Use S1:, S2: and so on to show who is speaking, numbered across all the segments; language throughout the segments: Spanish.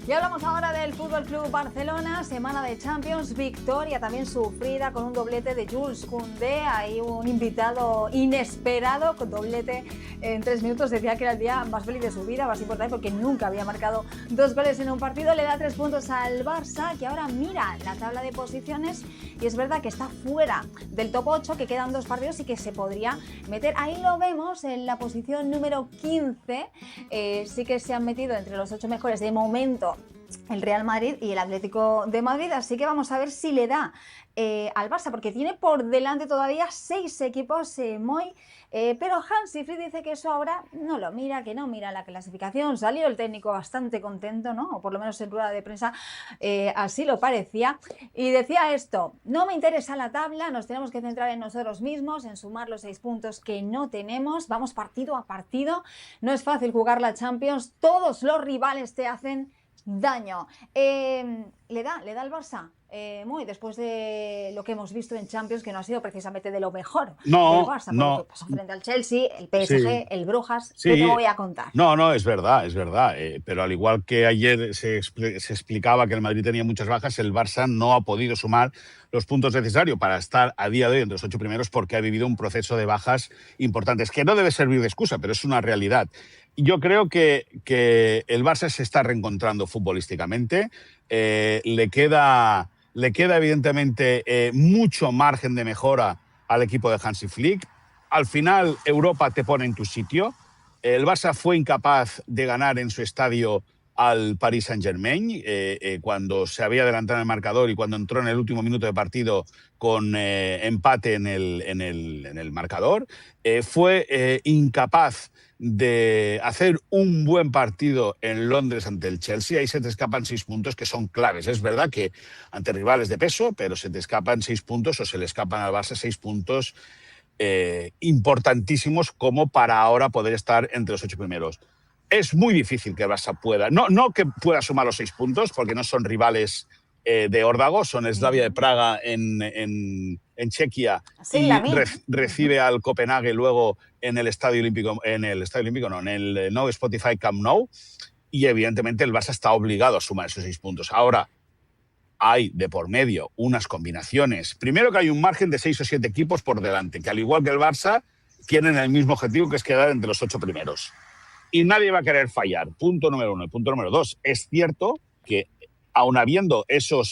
S1: Y hablamos ahora del Fútbol Club Barcelona, semana de Champions, victoria también sufrida con un doblete de Jules Koundé, ahí un invitado inesperado con doblete en 3 minutos, decía que era el día más feliz de su vida, más importante porque nunca había marcado 2 goles en un partido, le da 3 puntos al Barça, que ahora mira la tabla de posiciones y es verdad que está fuera del top 8, que quedan 2 partidos y que se podría meter, ahí lo vemos en la posición número 15, sí que se han metido entre los 8 mejores de momento el Real Madrid y el Atlético de Madrid, así que vamos a ver si le da al Barça, porque tiene por delante todavía 6 equipos, pero Hansi Flick dice que eso ahora no lo mira, que no mira la clasificación. Salió el técnico bastante contento, ¿no? O por lo menos en rueda de prensa así lo parecía, y decía esto: no me interesa la tabla, nos tenemos que centrar en nosotros mismos, en sumar los 6 puntos que no tenemos, vamos partido a partido, no es fácil jugar la Champions, todos los rivales te hacen daño. ¿Le da al Barça? Muy después de lo que hemos visto en Champions, que no ha sido precisamente de lo mejor del Barça, con lo que pasó frente al Chelsea, el PSG, sí, el Brujas, sí. ¿Qué te voy a contar?
S2: No, es verdad, pero al igual que ayer se explicaba que el Madrid tenía muchas bajas, el Barça no ha podido sumar los puntos necesarios para estar a día de hoy entre los 8 primeros, porque ha vivido un proceso de bajas importantes, que no debe servir de excusa, pero es una realidad. Yo creo que el Barça se está reencontrando futbolísticamente, le queda evidentemente mucho margen de mejora al equipo de Hansi Flick. Al final Europa te pone en tu sitio. El Barça fue incapaz de ganar en su estadio al Paris Saint-Germain cuando se había adelantado en el marcador y cuando entró en el último minuto de partido con empate en el marcador. Fue incapaz de hacer un buen partido en Londres ante el Chelsea. Ahí se te escapan 6 puntos que son claves. Es verdad que ante rivales de peso, pero se te escapan 6 puntos o se le escapan al Barça 6 puntos importantísimos como para ahora poder estar entre los 8 primeros. Es muy difícil que el Barça pueda, no que pueda sumar los 6 puntos, porque no son rivales de órdago, son Slavia de Praga en Chequia, sí, y recibe al Copenhague luego en el Estadio Olímpico, en el Nou Spotify Camp Nou, y evidentemente el Barça está obligado a sumar esos 6 puntos. Ahora, hay de por medio unas combinaciones. Primero, que hay un margen de 6 o 7 equipos por delante, que al igual que el Barça, tienen el mismo objetivo, que es quedar entre los 8 primeros. Y nadie va a querer fallar. Punto número 1. Punto número 2. Es cierto que, aun habiendo ese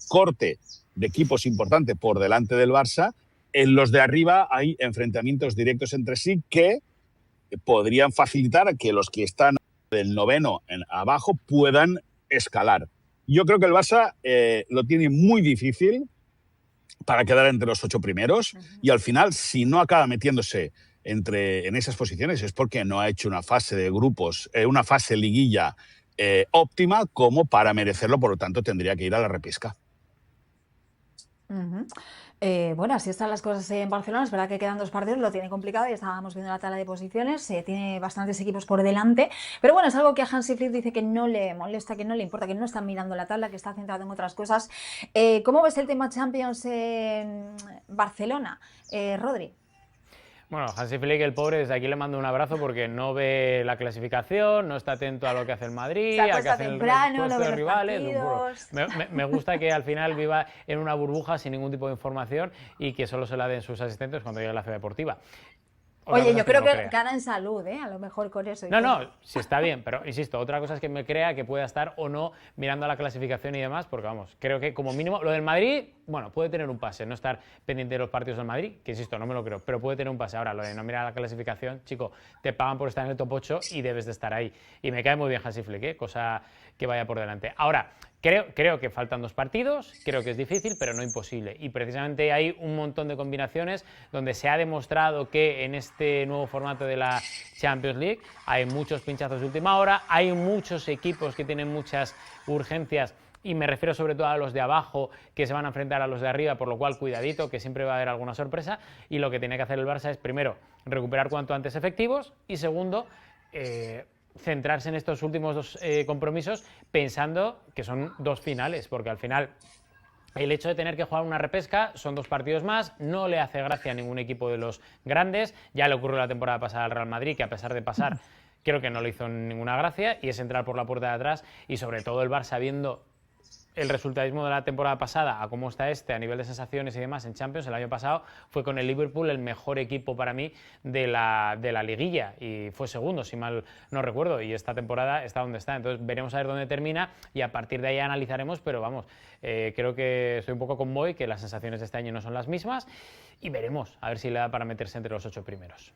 S2: corte de equipos importante por delante del Barça, en los de arriba hay enfrentamientos directos entre sí que podrían facilitar que los que están del noveno en abajo puedan escalar. Yo creo que el Barça lo tiene muy difícil para quedar entre los 8 primeros, y al final, si no acaba metiéndose en esas posiciones, es porque no ha hecho una fase de grupos, una fase liguilla óptima como para merecerlo. Por lo tanto, tendría que ir a la repesca.
S1: Bueno, así están las cosas en Barcelona. Es verdad que quedan 2 partidos, lo tiene complicado, ya estábamos viendo la tabla de posiciones, tiene bastantes equipos por delante, pero bueno, es algo que a Hansi Flick dice que no le molesta, que no le importa, que no está mirando la tabla, que está centrado en otras cosas. ¿Cómo ves el tema Champions en Barcelona, Rodri?
S3: Bueno, Hansi Flick, el pobre, desde aquí le mando un abrazo porque no ve la clasificación, no está atento a lo que hace el Madrid, a que hacen el resto de rivales. Me gusta que al final viva en una burbuja sin ningún tipo de información y que solo se la den sus asistentes cuando llegue a la ciudad deportiva.
S1: Oye, yo creo que gana en salud, a lo mejor con eso.
S3: No, sí está bien, pero insisto, otra cosa es que me crea que pueda estar o no mirando a la clasificación y demás, porque vamos, creo que como mínimo lo del Madrid, bueno, puede tener un pase, no estar pendiente de los partidos del Madrid, que insisto, no me lo creo, pero puede tener un pase. Ahora, lo de no mirar a la clasificación, chico, te pagan por estar en el top 8 y debes de estar ahí. Y me cae muy bien Hansi Flick, cosa que vaya por delante. Ahora, creo que faltan 2 partidos, creo que es difícil, pero no imposible. Y precisamente hay un montón de combinaciones donde se ha demostrado que en este nuevo formato de la Champions League hay muchos pinchazos de última hora, hay muchos equipos que tienen muchas urgencias, y me refiero sobre todo a los de abajo que se van a enfrentar a los de arriba, por lo cual cuidadito, que siempre va a haber alguna sorpresa, y lo que tiene que hacer el Barça es, primero, recuperar cuanto antes efectivos, y segundo, centrarse en estos últimos 2 compromisos pensando que son 2 finales, porque al final el hecho de tener que jugar una repesca son 2 partidos más, no le hace gracia a ningún equipo de los grandes. Ya le ocurrió la temporada pasada al Real Madrid, que a pesar de pasar creo que no le hizo ninguna gracia y es entrar por la puerta de atrás y sobre todo el Barça viendo el resultadismo de la temporada pasada a cómo está a nivel de sensaciones y demás en Champions. El año pasado fue con el Liverpool el mejor equipo para mí de la liguilla y fue segundo, si mal no recuerdo, y esta temporada está donde está. Entonces veremos a ver dónde termina y a partir de ahí analizaremos, pero vamos, creo que estoy un poco con Moy, que las sensaciones de este año no son las mismas y veremos a ver si le da para meterse entre los 8 primeros.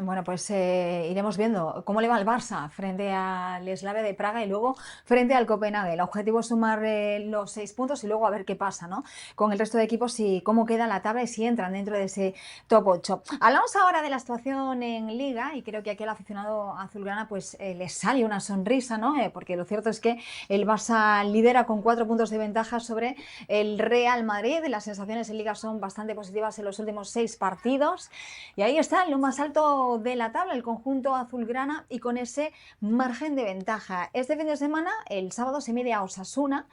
S1: Bueno, pues iremos viendo cómo le va al Barça frente al Slavia de Praga y luego frente al Copenhague. El objetivo es sumar los 6 puntos y luego a ver qué pasa, ¿no?, con el resto de equipos y cómo queda la tabla y si entran dentro de ese top 8. Hablamos ahora de la situación en Liga y creo que aquí al aficionado azulgrana pues le sale una sonrisa, ¿no? Porque lo cierto es que el Barça lidera con 4 puntos de ventaja sobre el Real Madrid. Las sensaciones en Liga son bastante positivas en los últimos 6 partidos y ahí está, lo más alto de la tabla, el conjunto azulgrana y con ese margen de ventaja. Este fin de semana, el sábado, se mide a Osasuna.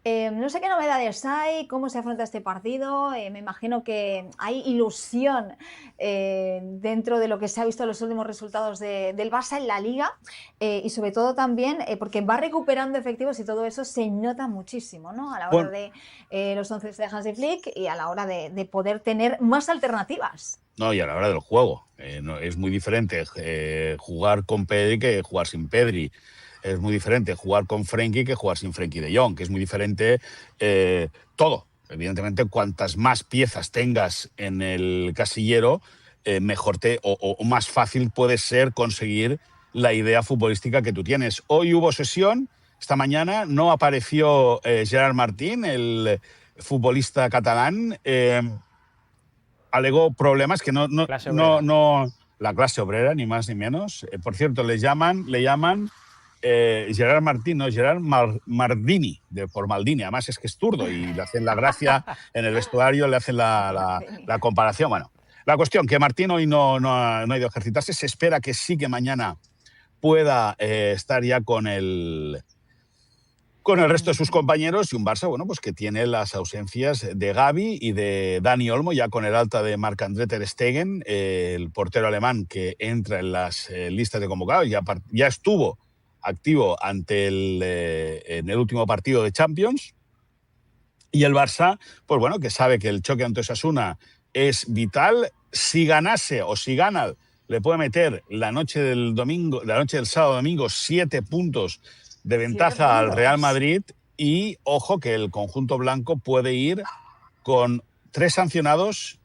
S1: No sé qué novedades hay, cómo se afronta este partido. Me imagino que hay ilusión dentro de lo que se ha visto en los últimos resultados del Barça en la Liga y sobre todo también porque va recuperando efectivos y todo eso se nota muchísimo, ¿no?, a la hora de los 11 de Hansi Flick y a la hora de poder tener más alternativas.
S2: No, y a la hora del juego. No, es muy diferente jugar con Pedri que jugar sin Pedri. Es muy diferente jugar con Frenkie que jugar sin Frenkie de Jong, que es muy diferente todo. Evidentemente, cuantas más piezas tengas en el casillero, mejor o más fácil puede ser conseguir la idea futbolística que tú tienes. Hoy hubo sesión, esta mañana no apareció Gerard Martín, el futbolista catalán. Alegó problemas que no la clase obrera, ni más ni menos. Por cierto, le llaman Gerard Martín, no, Gerard Mardini, por Maldini. Además es que es zurdo y le hacen la gracia en el vestuario, le hacen la comparación. Bueno, la cuestión que Martín hoy no ha ido a ejercitarse. Se espera que sí, que mañana pueda estar ya con el resto de sus compañeros, y un Barça, bueno, pues que tiene las ausencias de Gavi y de Dani Olmo, ya con el alta de Marc-André ter Stegen, el portero alemán que entra en las listas de convocados, ya estuvo activo en el último partido de Champions, y el Barça, pues bueno, que sabe que el choque ante Osasuna es vital. Si ganase o si gana, le puede meter la noche del sábado domingo 7 puntos de ventaja al Real Madrid y, ojo, que el conjunto blanco puede ir con 3 sancionados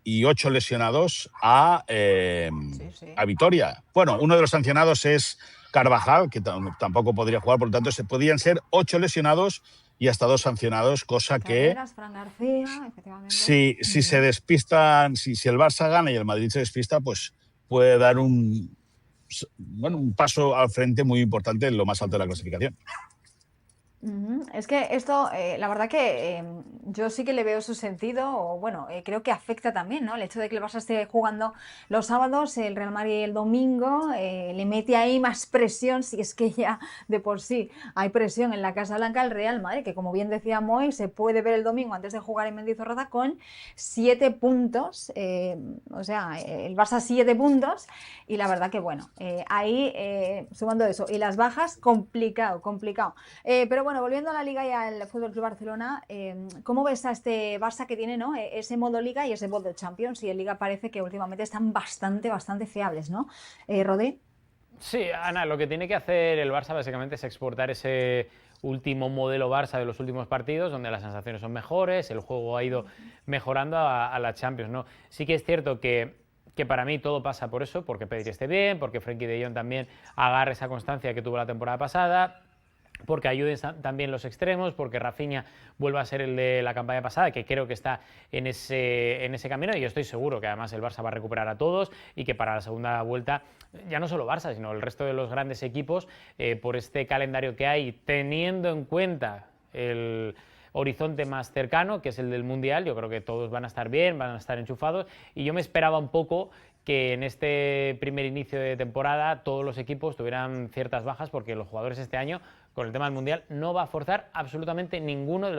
S2: y 8 lesionados a Vitoria. Bueno, uno de los sancionados es Carvajal, que tampoco podría jugar, por lo tanto, podrían ser 8 lesionados y hasta 2 sancionados, cosa que
S1: Fran García, efectivamente.
S2: Si se despistan, si el Barça gana y el Madrid se despista, pues puede dar un paso al frente muy importante en lo más alto de la clasificación.
S1: Es que esto, la verdad que yo sí que le veo su sentido, o bueno, creo que afecta también, ¿no? El hecho de que el Barça esté jugando los sábados, el Real Madrid el domingo, le mete ahí más presión, si es que ya de por sí hay presión en la Casa Blanca el Real Madrid, que como bien decía Moy, se puede ver el domingo antes de jugar en Mendizorroza con 7 puntos, o sea, el Barça 7 puntos, y la verdad que bueno, ahí sumando eso, y las bajas, complicado. Pero bueno, volviendo a la Liga y al FC Barcelona, ¿cómo ves a este Barça que tiene, ¿no?, ese modo Liga y ese modo Champions? Y en Liga parece que últimamente están bastante fiables, ¿no? Rodri.
S3: Sí, Ana, lo que tiene que hacer el Barça básicamente es exportar ese último modelo Barça de los últimos partidos, donde las sensaciones son mejores, el juego ha ido mejorando a la Champions, ¿no? Sí que es cierto que para mí todo pasa por eso, porque Pedri esté bien, porque Frenkie de Jong también agarre esa constancia que tuvo la temporada pasada, porque ayuden también los extremos, porque Rafinha vuelva a ser el de la campaña pasada, que creo que está en ese camino, y yo estoy seguro que además el Barça va a recuperar a todos y que para la segunda vuelta, ya no solo Barça, sino el resto de los grandes equipos, por este calendario que hay, teniendo en cuenta el horizonte más cercano, que es el del Mundial, yo creo que todos van a estar bien, van a estar enchufados, y yo me esperaba un poco que en este primer inicio de temporada todos los equipos tuvieran ciertas bajas, porque los jugadores este año, con el tema del Mundial, no va a forzar absolutamente ninguno de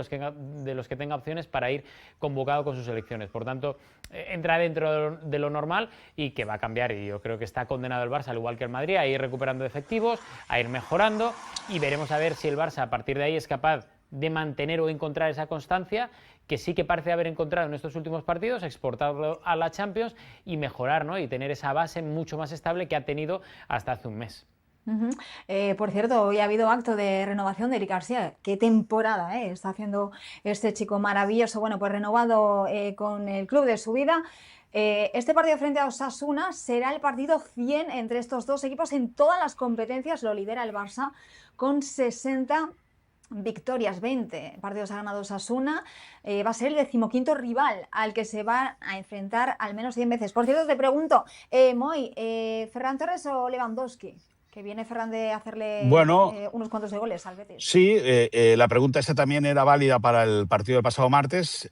S3: los que tenga opciones para ir convocado con sus selecciones. Por tanto, entra dentro de lo normal y que va a cambiar. Y yo creo que está condenado el Barça, al igual que el Madrid, a ir recuperando efectivos, a ir mejorando, y veremos a ver si el Barça a partir de ahí es capaz de mantener o encontrar esa constancia que sí que parece haber encontrado en estos últimos partidos, exportarlo a la Champions y mejorar, ¿no? Y tener esa base mucho más estable que ha tenido hasta hace un mes.
S1: Por cierto, hoy ha habido acto de renovación de Eric García. Qué temporada está haciendo este chico maravilloso. Bueno, pues renovado con el club de su vida. Este partido frente a Osasuna será el partido 100 entre estos dos equipos en todas las competencias. Lo lidera el Barça con 60 victorias, 20 partidos ha ganado Osasuna. Va a ser el 15º rival al que se va a enfrentar al menos 100 veces. Por cierto, te pregunto, Moy, ¿Ferran Torres o Lewandowski? Que viene Ferran de hacerle unos cuantos de goles al Betis.
S2: Sí, la pregunta esa también era válida para el partido del pasado martes.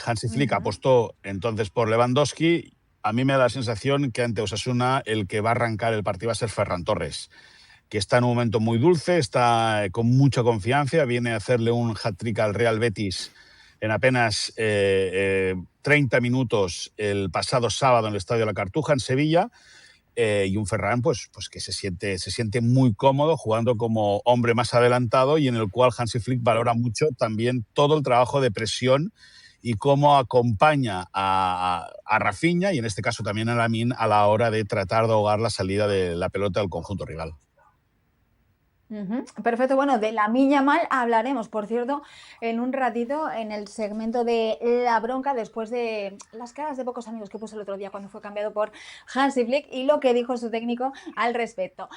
S2: Hansi Flick apostó entonces por Lewandowski. A mí me da la sensación que ante Osasuna el que va a arrancar el partido va a ser Ferran Torres, que está en un momento muy dulce, está con mucha confianza, viene a hacerle un hat-trick al Real Betis en apenas 30 minutos el pasado sábado en el Estadio La Cartuja, en Sevilla. Y un Ferran pues que se siente muy cómodo jugando como hombre más adelantado, y en el cual Hansi Flick valora mucho también todo el trabajo de presión y cómo acompaña a Rafinha, y en este caso también a Lamine, a la hora de tratar de ahogar la salida de la pelota del conjunto rival.
S1: Perfecto, bueno, de Lamine Yamal hablaremos, por cierto, en un ratito en el segmento de La Bronca, después de las caras de pocos amigos que puso el otro día cuando fue cambiado por Hansi Flick y lo que dijo su técnico al respecto.